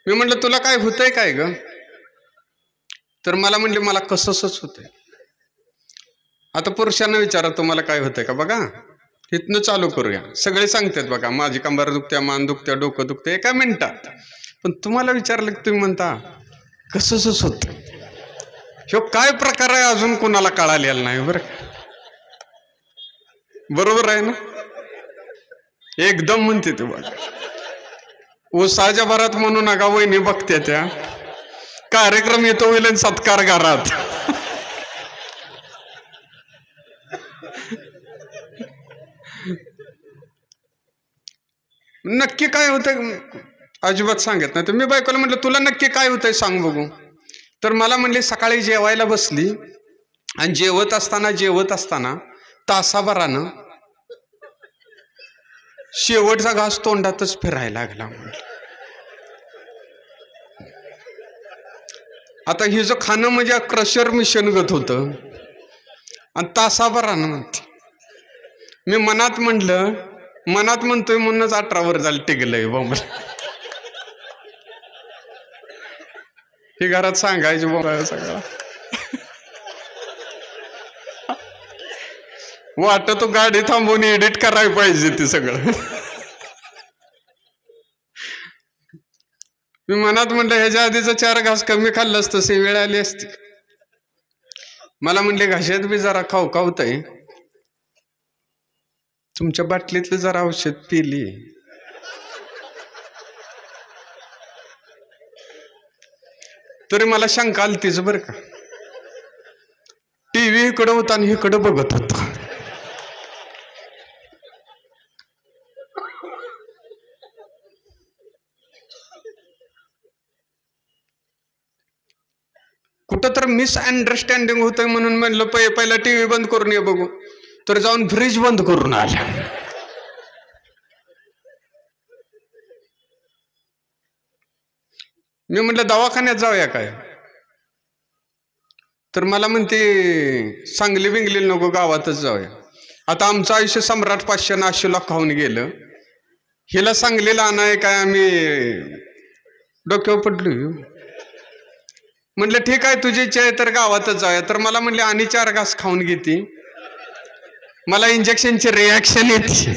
मी म्हटलं तुला काय होतंय काय ग? तर मला म्हणले मला कसंच होतंय. आता पुरुषांना विचारा तुम्हाला काय होतंय का बघा, इथनं चालू करूया. सगळे सांगतात बघा माझी कंबर दुखत्या, मान दुखत्या, डोकं दुखते एका मिनिटात. पण तुम्हाला विचारलं की तुम्ही म्हणता कसंच होत. ह्यो काय प्रकार आहे अजून कोणाला कळालेला नाही बरं. बरोबर आहे ना? एकदम म्हणते तू बघा. उसाच्या भरात म्हणू नका, वहिनी बघते त्या कार्यक्रम येतो होईल सत्कार घरात. नक्की काय होतंय अजिबात सांगत नाही. तर मी बायकोला म्हटलं तुला नक्की काय होतंय सांग बघू. तर मला म्हणले सकाळी जेवायला बसली आणि जेवत असताना तासाभरानं शेवटचा घास तोंडातच फिरायला लागला. आता हे जो खाणं म्हणजे क्रशर मिशन गत होतं आणि तासाभरानं म्हणते. मी मनात म्हणतोय म्हणूनच 18 वर झालं टिकलंय बोंबल. हे घरात सांगायचे बोंबल सगळं वाटत गाडी थांबवून एडिट करायला पाहिजे ते सगळं. मी मनात म्हणलं ह्याच्या आधीचा 4 घास कमी खाल्लं असतं तशी वेळ आली असती. मला म्हणले घशात बी जरा खावतंय, तुमच्या बाटलीतलं जरा औषध पिली. तरी मला शंका आली तीच बरं का. टीव्ही इकडं होता आणि इकडं बघत होता. कुठं तर मिसअंडरस्टँडिंग होतंय म्हणून म्हणलं पहिला टीव्ही बंद करून ये बघू. तर जाऊन फ्रीज बंद करून आला. मी म्हटलं दवाखान्यात जाऊया काय? तर मला म्हणते सांगली बिंगली नको, गावातच जाऊया. आता आमचं आयुष्य सम्राट 500 800 लाख खाऊन गेलं. हिला सांगलीला आणाय काय आम्ही डोक्यावर पडलो. म्हटलं ठीक आहे तुझी इच्छा आहे तर गावातच जाऊया. तर मला म्हणले आणि 4 घास खाऊन घेते, मला इंजेक्शनची रिॲक्शन येते.